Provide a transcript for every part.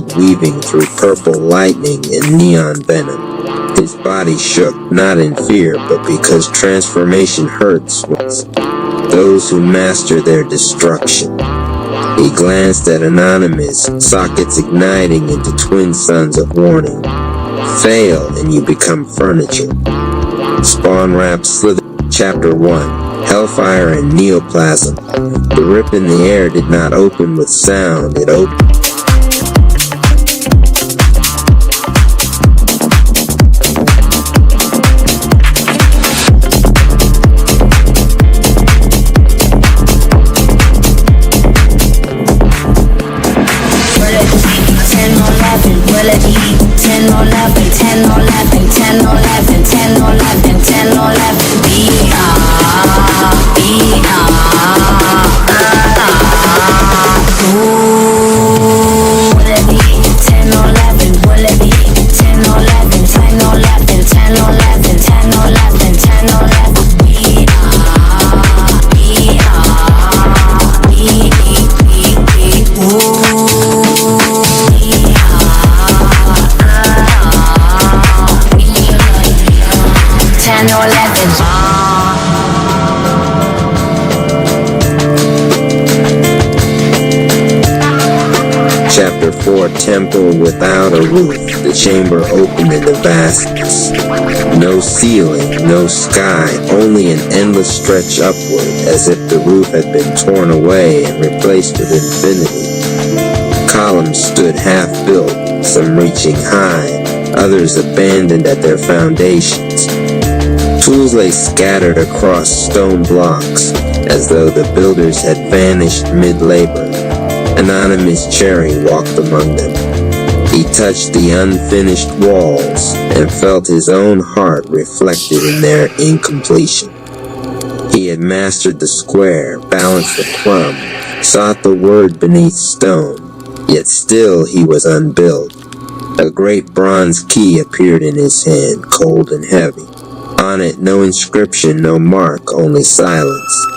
gold weaving through purple lightning and neon venom. His body shook, not in fear, but because transformation hurts those who master their destruction. He glanced at Anonymous, sockets igniting into twin suns of warning. Fail and you become furniture. Spawn Rap Slither, Chapter 1, Hellfire and Neoplasm. The rip in the air did not open with sound, it opened. Chapter 4, Temple Without a Roof. The chamber opened into vastness. No ceiling, no sky, only an endless stretch upward, as if the roof had been torn away and replaced with infinity. Columns stood half-built, some reaching high, others abandoned at their foundations. Tools lay scattered across stone blocks, as though the builders had vanished mid-labor. Anonymous Cherry walked among them. He touched the unfinished walls and felt his own heart reflected in their incompletion. He had mastered the square, balanced the plumb, sought the word beneath stone, yet still he was unbuilt. A great bronze key appeared in his hand, cold and heavy. On it, no inscription, no mark, only silence.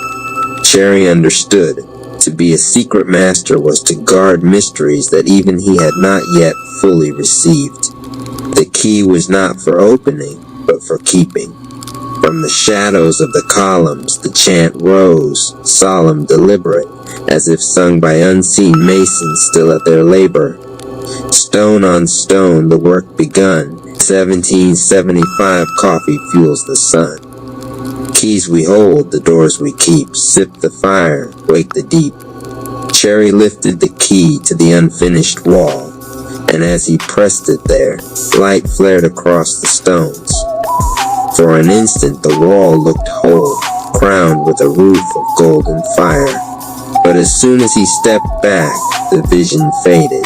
Cherry understood. To be a secret master was to guard mysteries that even he had not yet fully received. The key was not for opening, but for keeping. From the shadows of the columns, the chant rose, solemn, deliberate, as if sung by unseen masons still at their labor. Stone on stone, the work begun. 1775 coffee fuels the sun. Keys we hold, the doors we keep. Sip the fire, wake the deep. Cherry lifted the key to the unfinished wall, and as he pressed it there, light flared across the stones. For an instant the wall looked whole, crowned with a roof of golden fire. But as soon as he stepped back, the vision faded.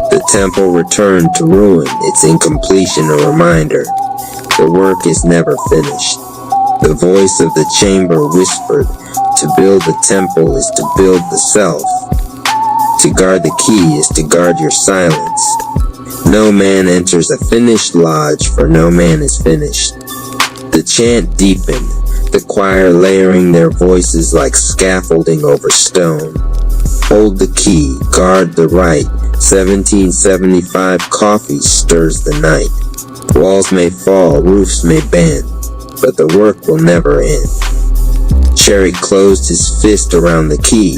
The temple returned to ruin, its incompletion a reminder. The work is never finished. The voice of the chamber whispered, to build the temple is to build the self. To guard the key is to guard your silence. No man enters a finished lodge, for no man is finished. The chant deepened, the choir layering their voices like scaffolding over stone. Hold the key, guard the right. 1775 coffee stirs the night. Walls may fall, roofs may bend, but the work will never end. Cherry closed his fist around the key,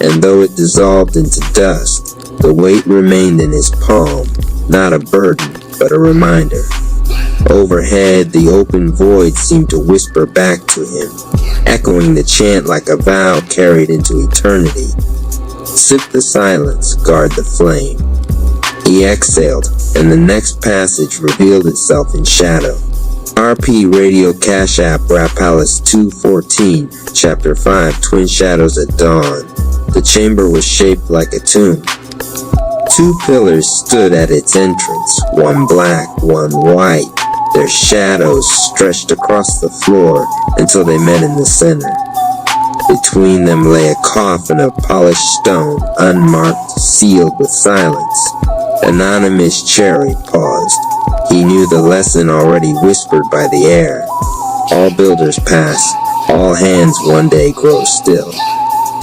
and though it dissolved into dust, the weight remained in his palm, not a burden, but a reminder. Overhead, the open void seemed to whisper back to him, echoing the chant like a vow carried into eternity. Sip the silence, guard the flame. He exhaled, and the next passage revealed itself in shadow. RP Radio Cash App Rap Palace 214, Chapter 5, Twin Shadows at Dawn. The chamber was shaped like a tomb. Two pillars stood at its entrance, one black, one white. Their shadows stretched across the floor until they met in the center. Between them lay a coffin of polished stone, unmarked, sealed with silence. Anonymous Cherry paused. He knew the lesson already whispered by the air. All builders pass, all hands one day grow still.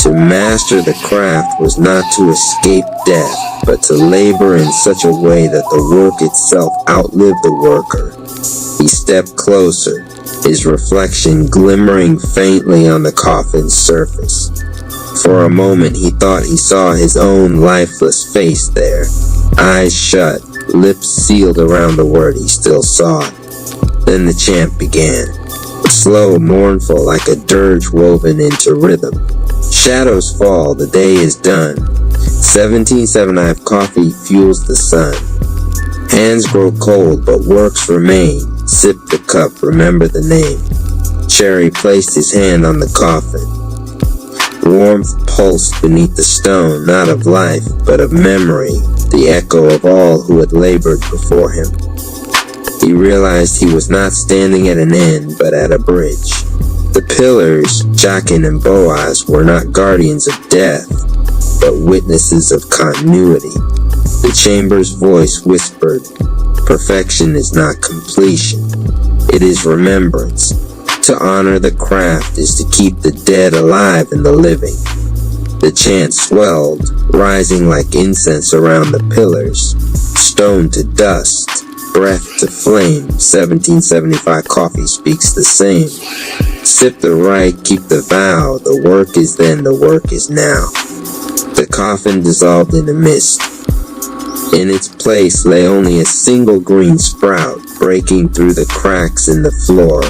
To master the craft was not to escape death, but to labor in such a way that the work itself outlived the worker. He stepped closer, his reflection glimmering faintly on the coffin's surface. For a moment he thought he saw his own lifeless face there, eyes shut, lips sealed around the word he still sought. Then the chant began, slow, mournful, like a dirge woven into rhythm. Shadows fall, the day is done. 1775 coffee fuels the sun. Hands grow cold, but works remain. Sip the cup, remember the name. Cherry placed his hand on the coffin. Warmth pulsed beneath the stone, not of life, but of memory, the echo of all who had labored before him. He realized he was not standing at an end, but at a bridge. The pillars, Jachin and Boaz, were not guardians of death, but witnesses of continuity. The chamber's voice whispered, "Perfection is not completion, it is remembrance. To honor the craft is to keep the dead alive in the living." The chant swelled, rising like incense around the pillars, stone to dust, breath to flame. 1775 coffee speaks the same. Sip the right, keep the vow. The work is then, the work is now. The coffin dissolved in a mist. In its place lay only a single green sprout, breaking through the cracks in the floor.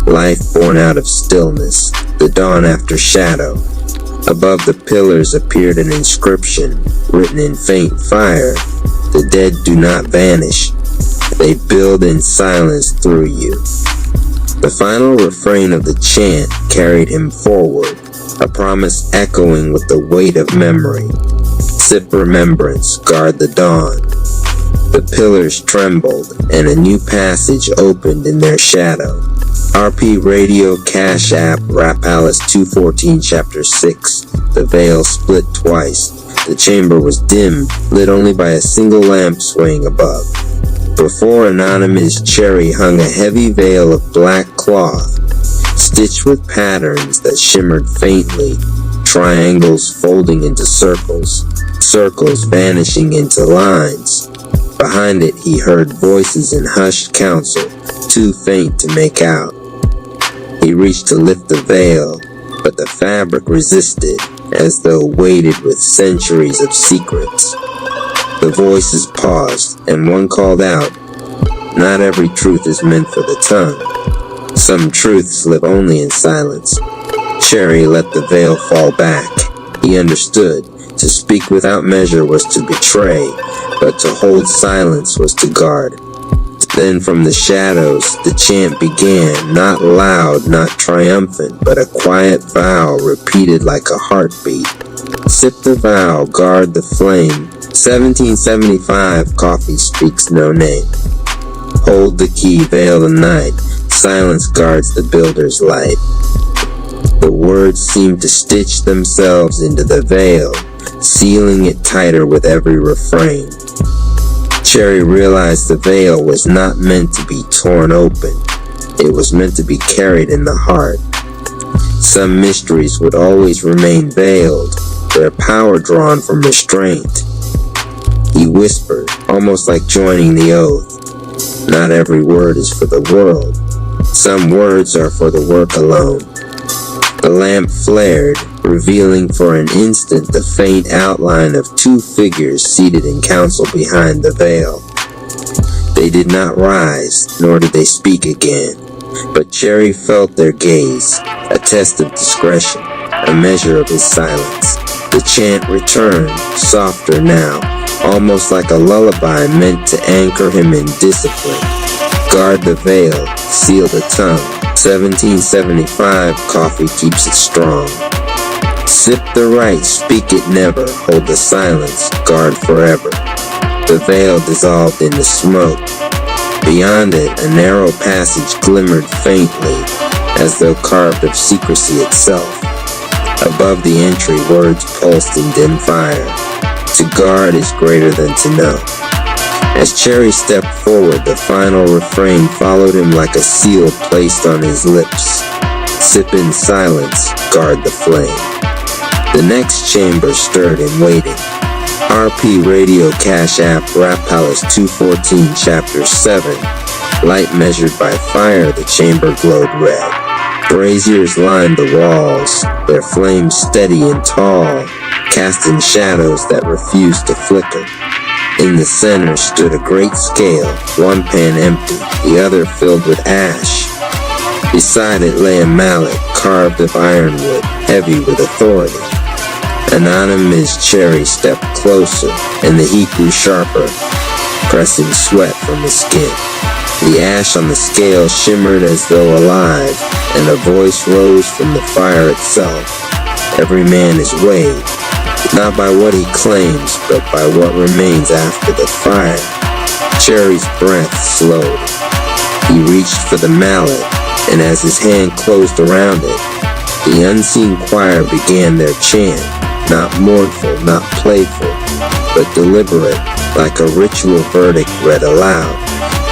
Life born out of stillness, the dawn after shadow. Above the pillars appeared an inscription, written in faint fire. The dead do not vanish. They build in silence through you. The final refrain of the chant carried him forward, a promise echoing with the weight of memory. Sip remembrance, guard the dawn. The pillars trembled, and a new passage opened in their shadow. RP Radio, Cash App, Rap Palace 214, Chapter 6. The veil split twice. The chamber was dim, lit only by a single lamp swaying above. Before Anonymous Cherry hung a heavy veil of black cloth, stitched with patterns that shimmered faintly, triangles folding into circles, circles vanishing into lines. Behind it he heard voices in hushed counsel, too faint to make out. He reached to lift the veil, but the fabric resisted, as though weighted with centuries of secrets. The voices paused, and one called out, "Not every truth is meant for the tongue. Some truths live only in silence." Cherry let the veil fall back. He understood. To speak without measure was to betray, but to hold silence was to guard. Then from the shadows, the chant began, not loud, not triumphant, but a quiet vow repeated like a heartbeat. Sip the vow, guard the flame. 1775 coffee speaks no name. Hold the key, veil the night. Silence guards the builder's light. The words seem to stitch themselves into the veil, sealing it tighter with every refrain. Cherry realized the veil was not meant to be torn open. It was meant to be carried in the heart. Some mysteries would always remain veiled, their power drawn from restraint. He whispered, almost like joining the oath, "Not every word is for the world. Some words are for the work alone." The lamp flared, revealing for an instant the faint outline of two figures seated in council behind the veil. They did not rise, nor did they speak again, but Cherry felt their gaze, a test of discretion, a measure of his silence. The chant returned, softer now, almost like a lullaby meant to anchor him in discipline. Guard the veil, seal the tongue. 1775 coffee keeps it strong. Sip the right, speak it never. Hold the silence, guard forever. The veil dissolved into smoke. Beyond it, a narrow passage glimmered faintly, as though carved of secrecy itself. Above the entry, words pulsed in dim fire. To guard is greater than to know. As Cherry stepped forward, the final refrain followed him like a seal placed on his lips. Sip in silence, guard the flame. The next chamber stirred in waiting. RP Radio Cash App Rap Palace 214 Chapter 7. Light measured by fire, the chamber glowed red. Braziers lined the walls, their flames steady and tall, casting shadows that refused to flicker. In the center stood a great scale, one pan empty, the other filled with ash. Beside it lay a mallet carved of ironwood, heavy with authority. Anonymous Cherry stepped closer, and the heat grew sharper, pressing sweat from his skin. The ash on the scale shimmered as though alive, and a voice rose from the fire itself. Every man is weighed, not by what he claims, but by what remains after the fire. Cherry's breath slowed. He reached for the mallet, and as his hand closed around it, the unseen choir began their chant, not mournful, not playful, but deliberate, like a ritual verdict read aloud.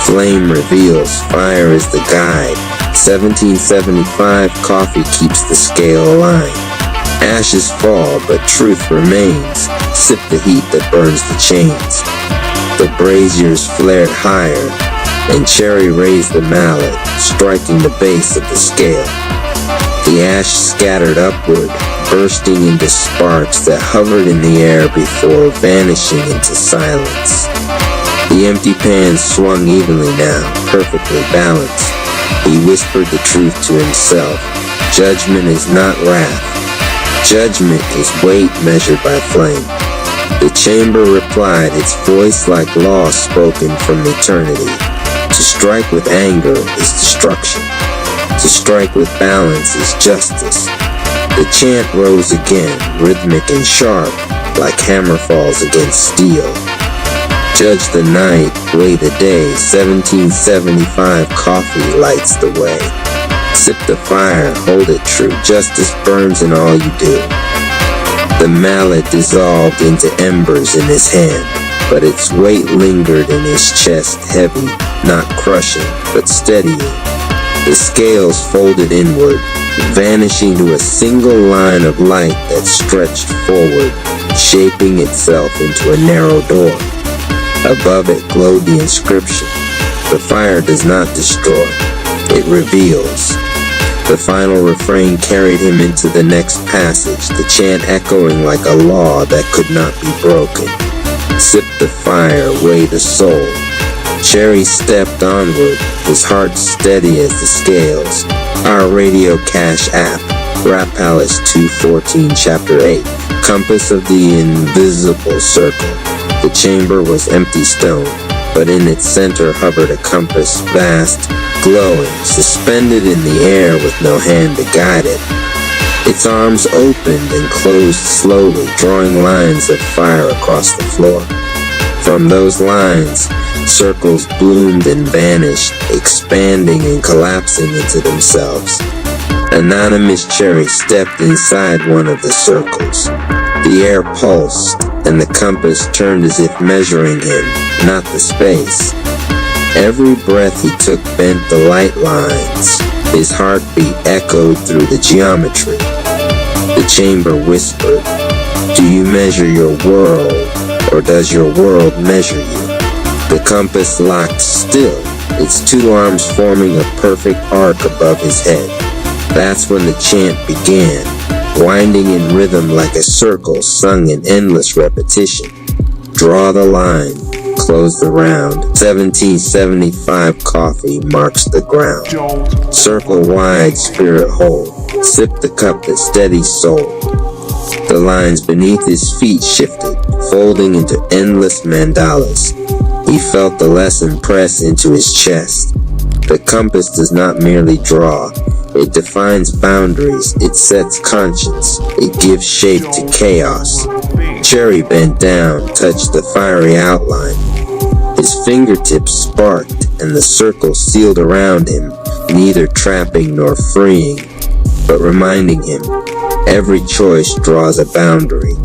Flame reveals, fire is the guide. 1775 coffee keeps the scale aligned. Ashes fall, but truth remains. Sip the heat that burns the chains. The braziers flared higher, and Cherry raised the mallet, striking the base of the scale. The ash scattered upward, bursting into sparks that hovered in the air before vanishing into silence. The empty pan swung evenly now, perfectly balanced. He whispered the truth to himself. Judgment is not wrath. Judgment is weight measured by flame. The chamber replied, its voice like law spoken from eternity. To strike with anger is destruction. To strike with balance is justice. The chant rose again, rhythmic and sharp, like hammer falls against steel. Judge the night, weigh the day, 1775 coffee lights the way. Sip the fire, hold it true, justice burns in all you do. The mallet dissolved into embers in his hand, but its weight lingered in his chest, heavy, not crushing, but steadying. The scales folded inward, vanishing to a single line of light that stretched forward, shaping itself into a narrow door. Above it glowed the inscription, "The fire does not destroy, it reveals." The final refrain carried him into the next passage, the chant echoing like a law that could not be broken. Sip the fire, weigh the soul. Cherry stepped onward, his heart steady as the scales. Our radio cash app, Rap Palace 214 Chapter 8, Compass of the Invisible Circle. The chamber was empty stone, but in its center hovered a compass, vast, glowing, suspended in the air with no hand to guide it. Its arms opened and closed slowly, drawing lines of fire across the floor. From those lines, circles bloomed and vanished, expanding and collapsing into themselves. Anonymous Cherry stepped inside one of the circles. The air pulsed, and the compass turned as if measuring him, not the space. Every breath he took bent the light lines. His heartbeat echoed through the geometry. The chamber whispered, "Do you measure your world, or does your world measure you?" The compass locked still, its two arms forming a perfect arc above his head. That's when the chant began, winding in rhythm like a circle sung in endless repetition. Draw the line, close the round. 1775 coffee marks the ground. Circle wide, spirit whole. Sip the cup that steadies soul. The lines beneath his feet shifted, folding into endless mandalas. He felt the lesson press into his chest. The compass does not merely draw. It defines boundaries, it sets conscience, it gives shape to chaos. Cherry bent down, touched the fiery outline. His fingertips sparked, and the circle sealed around him, neither trapping nor freeing, but reminding him, every choice draws a boundary.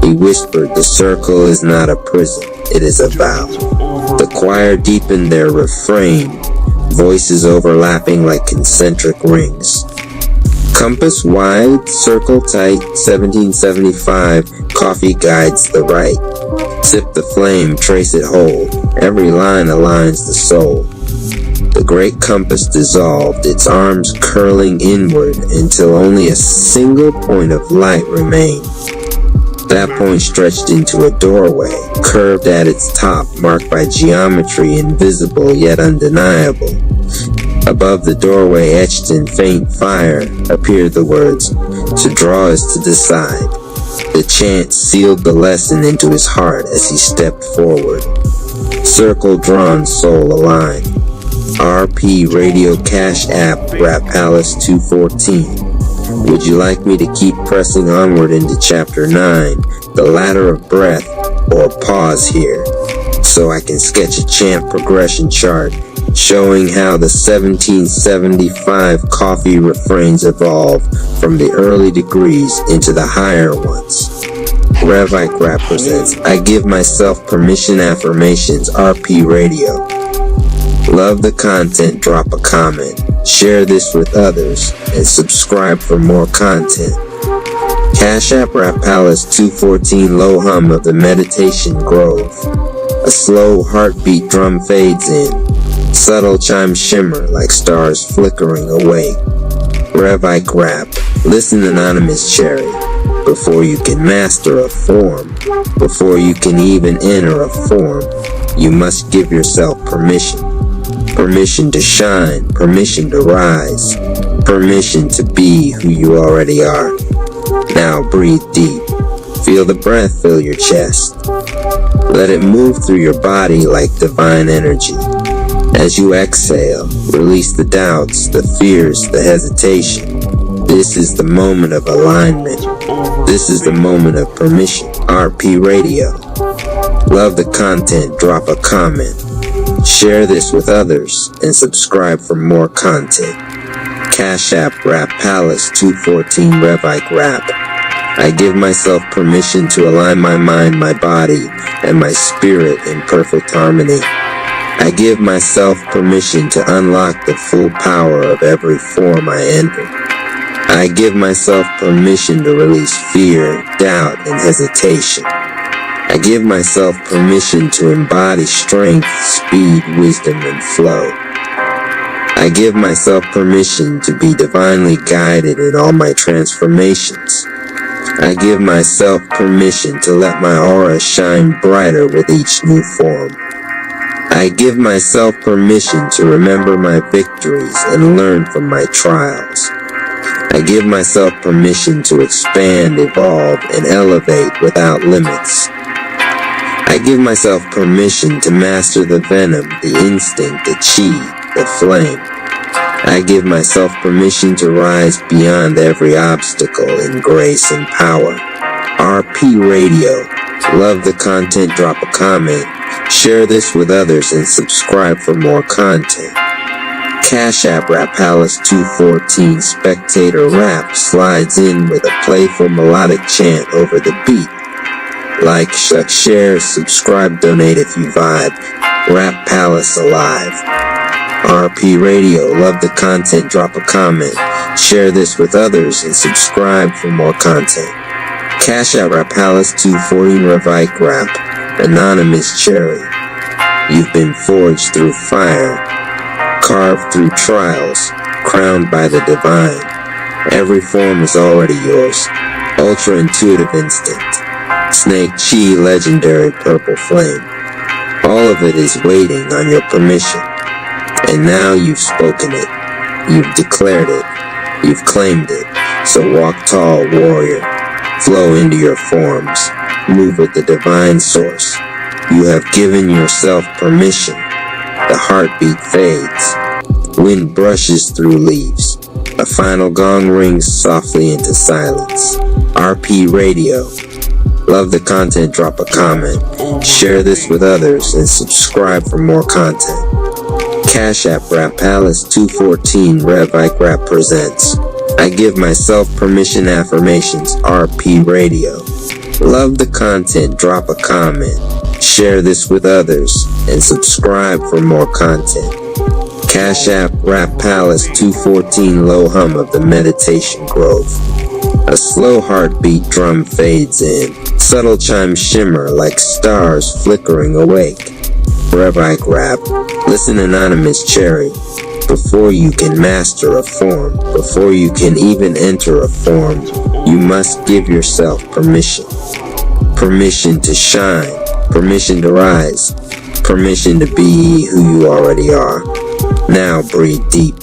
He whispered, "The circle is not a prison, it is a vow." The choir deepened their refrain, voices overlapping like concentric rings. Compass wide, circle tight, 1775, coffee guides the right. Sip the flame, trace it whole, every line aligns the soul. The great compass dissolved, its arms curling inward until only a single point of light remained. That point stretched into a doorway, curved at its top, marked by geometry invisible yet undeniable. Above the doorway, etched in faint fire, appeared the words, "To draw is to decide." The chant sealed the lesson into his heart as he stepped forward. Circle drawn, soul aligned. RP Radio Cash App, Rap Palace 214. Would you like me to keep pressing onward into Chapter 9, the Ladder of Breath, or pause here, so I can sketch a chant progression chart showing how the 1775 coffee refrains evolve from the early degrees into the higher ones? Revike Rap presents I Give Myself Permission Affirmations, RP Radio. Love the content, drop a comment, share this with others, and subscribe for more content. Cash App Rap Palace 214, low hum of the Meditation Grove. A slow heartbeat drum fades in. Subtle chimes shimmer like stars flickering away. Revike Rap, listen anonymous cherry. Before you can master a form, before you can even enter a form, you must give yourself permission. Permission to shine, permission to rise, permission to be who you already are. Now breathe deep. Feel the breath fill your chest. Let it move through your body like divine energy. As you exhale, release the doubts, the fears, the hesitation. This is the moment of alignment. This is the moment of permission. RP Radio. Love the content, drop a comment. Share this with others and subscribe for more content. Cash App Rap Palace 214 Revike Rap. I give myself permission to align my mind, my body, and my spirit in perfect harmony. I give myself permission to unlock the full power of every form I enter. I give myself permission to release fear, doubt, and hesitation. I give myself permission to embody strength, speed, wisdom, and flow. I give myself permission to be divinely guided in all my transformations. I give myself permission to let my aura shine brighter with each new form. I give myself permission to remember my victories and learn from my trials. I give myself permission to expand, evolve, and elevate without limits. I give myself permission to master the venom, the instinct, the chi, the flame. I give myself permission to rise beyond every obstacle in grace and power. RP Radio. Love the content, drop a comment. Share this with others and subscribe for more content. Cash App Rap Palace 214 Spectator Rap slides in with a playful melodic chant over the beat. Like, share, subscribe, donate if you vibe. Rap Palace alive. RP Radio, love the content, drop a comment. Share this with others and subscribe for more content. Cash App Rap Palace 214 Revike Rap. Anonymous Cherry. You've been forged through fire, carved through trials, crowned by the divine. Every form is already yours. Ultra intuitive instinct. Snake Chi, legendary purple flame. All of it is waiting on your permission. And now you've spoken it. You've declared it. You've claimed it. So walk tall, warrior. Flow into your forms. Move with the divine source. You have given yourself permission. The heartbeat fades. Wind brushes through leaves. A final gong rings softly into silence. RP Radio. Love the content, drop a comment. Share this with others and subscribe for more content. Cash App Rap Palace 214 Revike Rap presents I Give Myself Permission Affirmations, RP Radio. Love the content, drop a comment. Share this with others and subscribe for more content. Cash App Rap Palace 214 low hum of the Meditation Grove. A slow heartbeat drum fades in. Subtle chimes shimmer like stars flickering awake. Wherever I grab, listen anonymous cherry. Before you can master a form, before you can even enter a form, you must give yourself permission. Permission to shine, permission to rise, permission to be who you already are. Now breathe deep.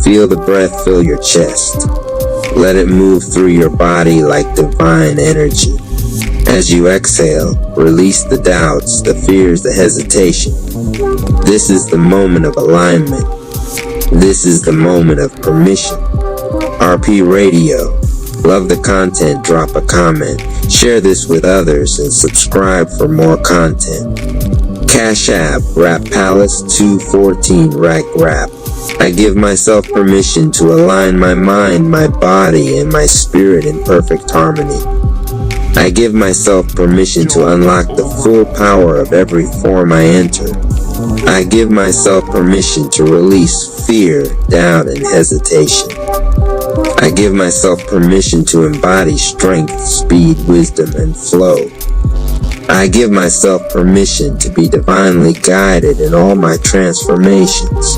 Feel the breath fill your chest. Let it move through your body like divine energy. As you exhale, release the doubts, the fears, the hesitation. This is the moment of alignment. This is the moment of permission. RP Radio. Love the content, drop a comment. Share this with others and subscribe for more content. Cash App Rap Palace 214 Rack Rap. I give myself permission to align my mind, my body, and my spirit in perfect harmony. I give myself permission to unlock the full power of every form I enter. I give myself permission to release fear, doubt, and hesitation. I give myself permission to embody strength, speed, wisdom, and flow. I give myself permission to be divinely guided in all my transformations.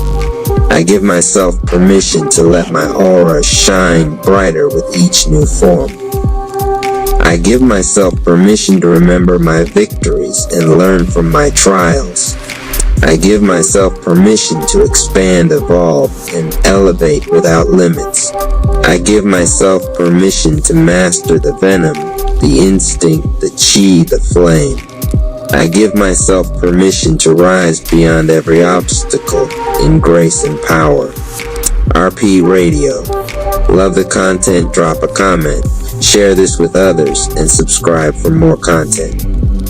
I give myself permission to let my aura shine brighter with each new form. I give myself permission to remember my victories and learn from my trials. I give myself permission to expand, evolve, and elevate without limits. I give myself permission to master the venom, the instinct, the chi, the flame. I give myself permission to rise beyond every obstacle in grace and power. RP Radio. Love the content, drop a comment. Share this with others and subscribe for more content.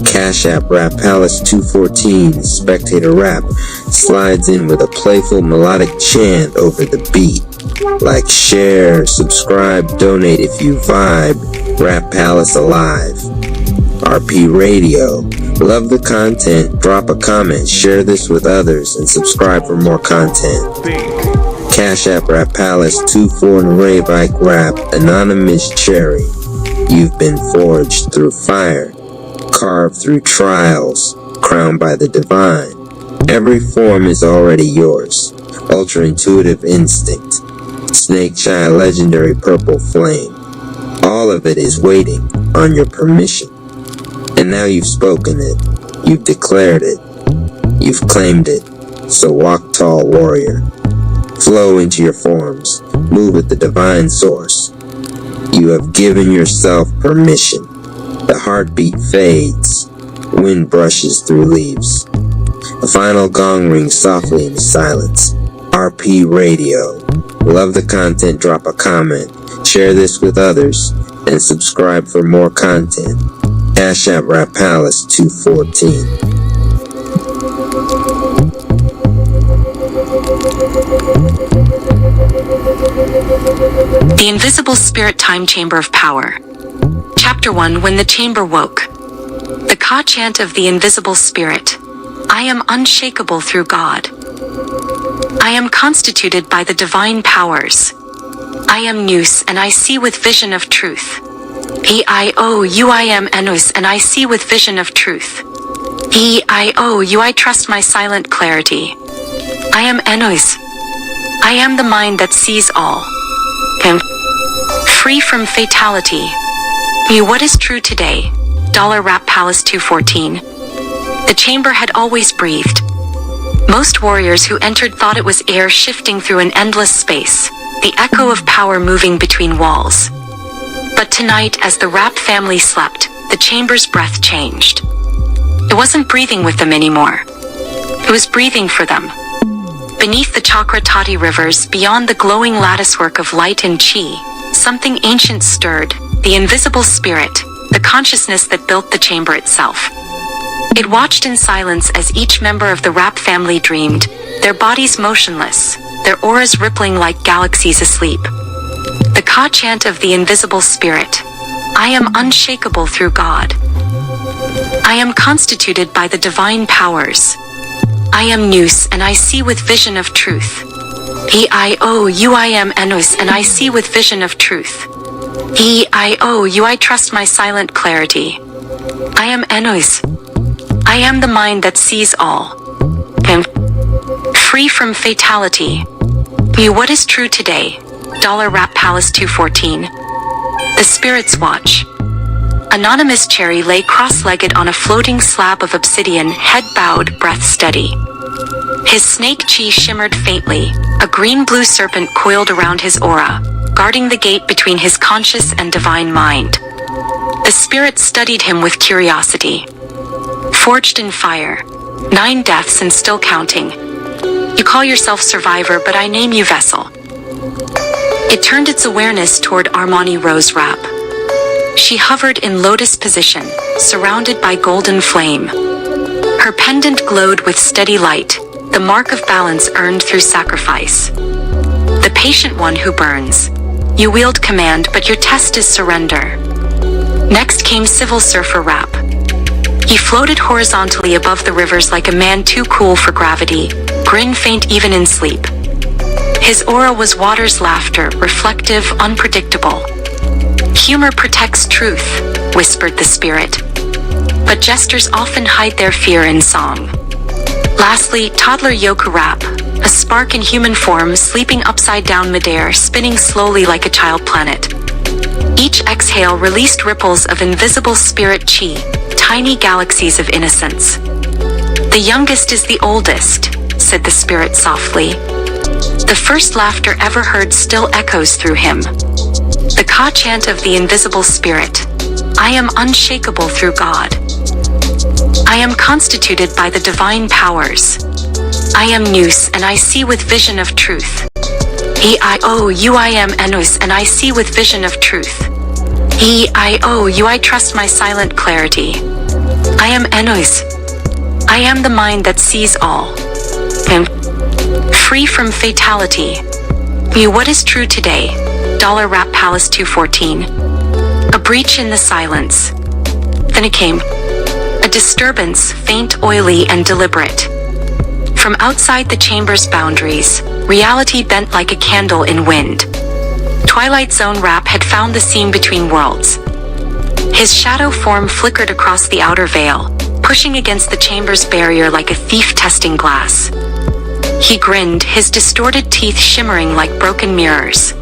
Cash App Rap Palace 214 Spectator Rap slides in with a playful melodic chant over the beat. Like, share, subscribe, donate if you vibe. Rap Palace alive. RP Radio. Love the content, drop a comment, share this with others, and subscribe for more content. Cash App Rap Palace 24 and Ray Bike Rap Anonymous Cherry. You've been forged through fire, carved through trials, crowned by the divine. Every form is already yours. Ultra intuitive instinct, snake child legendary purple flame. All of it is waiting on your permission. And now you've spoken it, you've declared it, you've claimed it. So walk tall, warrior. Flow into your forms, move with the divine source. You have given yourself permission. The heartbeat fades, wind brushes through leaves. A final gong rings softly in the silence. RP Radio. Love the content, drop a comment, share this with others, and subscribe for more content. Cash App Rap Palace 214. The Invisible Spirit Time Chamber of Power. Chapter 1. When the Chamber Woke. The Ka chant of the Invisible Spirit. I am unshakable through God. I am constituted by the divine powers. I am Nous and I see with vision of truth. EIOUIM and I see with vision of truth. EIOU I trust my silent clarity. I am Enos. I am the mind that sees all. Am free from fatality. What is true today? Rap Palace 214. The chamber had always breathed. Most warriors who entered thought it was air shifting through an endless space, the echo of power moving between walls. But tonight, as the Rap family slept, the chamber's breath changed. It wasn't breathing with them anymore. It was breathing for them. Beneath the chakra tati rivers, beyond the glowing latticework of light and chi, something ancient stirred, the invisible spirit, the consciousness that built the chamber itself. It watched in silence as each member of the Rap family dreamed, their bodies motionless, their auras rippling like galaxies asleep. The Ka chant of the Invisible Spirit. I am unshakable through God. I am constituted by the divine powers. I am Nous, and I see with vision of truth. I am Enos, and I see with vision of truth. I trust my silent clarity. I am Enos. I am the mind that sees all. Am free from fatality. Be what is true today. $Rap Palace 214. The Spirit's Watch. Anonymous Cherry lay cross-legged on a floating slab of obsidian, head bowed, breath steady. His snake chi shimmered faintly, a green-blue serpent coiled around his aura, guarding the gate between his conscious and divine mind. The Spirit studied him with curiosity. Forged in fire, 9 deaths and still counting. You call yourself survivor, but I name you vessel. It turned its awareness toward Armani Rose Rap. She hovered in lotus position, surrounded by golden flame. Her pendant glowed with steady light, the mark of balance earned through sacrifice. The patient one who burns. You wield command, but your test is surrender. Next came Civil Surfer Rap. He floated horizontally above the rivers like a man too cool for gravity, grin faint even in sleep. His aura was water's laughter, reflective, unpredictable. Humor protects truth, whispered the Spirit. But jesters often hide their fear in song. Lastly, Toddler Yoku Rap, a spark in human form sleeping upside down midair, spinning slowly like a child planet. Each exhale released ripples of invisible spirit chi, tiny galaxies of innocence. The youngest is the oldest, said the Spirit softly. The first laughter ever heard still echoes through him. The Ka chant of the invisible Spirit. I am unshakable through God. I am constituted by the divine powers. I am Nous, and I see with vision of truth. I am Enos, and I see with vision of truth. I trust my silent clarity. I am Enos. I am the mind that sees all. Am free from fatality. Be what is true today. $Rap Palace 214. A breach in the silence. Then it came. A disturbance, faint, oily, and deliberate. From outside the chamber's boundaries, reality bent like a candle in wind. Twilight Zone Rap had found the seam between worlds. His shadow form flickered across the outer veil, pushing against the chamber's barrier like a thief testing glass. He grinned, his distorted teeth shimmering like broken mirrors.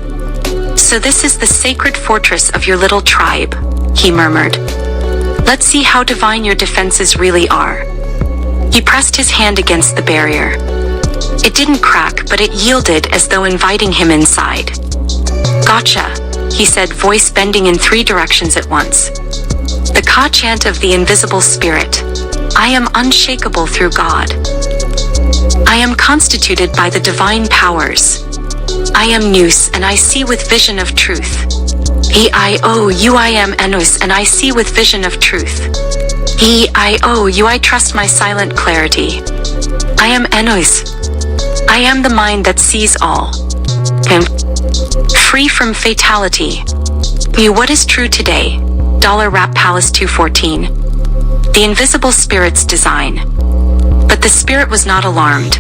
So this is the sacred fortress of your little tribe, he murmured. Let's see how divine your defenses really are. He pressed his hand against the barrier. It didn't crack, but it yielded as though inviting him inside. Gotcha, he said, voice bending in 3 directions at once. The Ka chant of the invisible Spirit. I am unshakable through God. I am constituted by the divine powers. I am Nous, and I see with vision of truth. I am Enos, and I see with vision of truth. I trust my silent clarity. I am Enos. I am the mind that sees all. Am free from fatality. Be what is true today. $Rap Palace 214. The invisible Spirit's design. But the Spirit was not alarmed.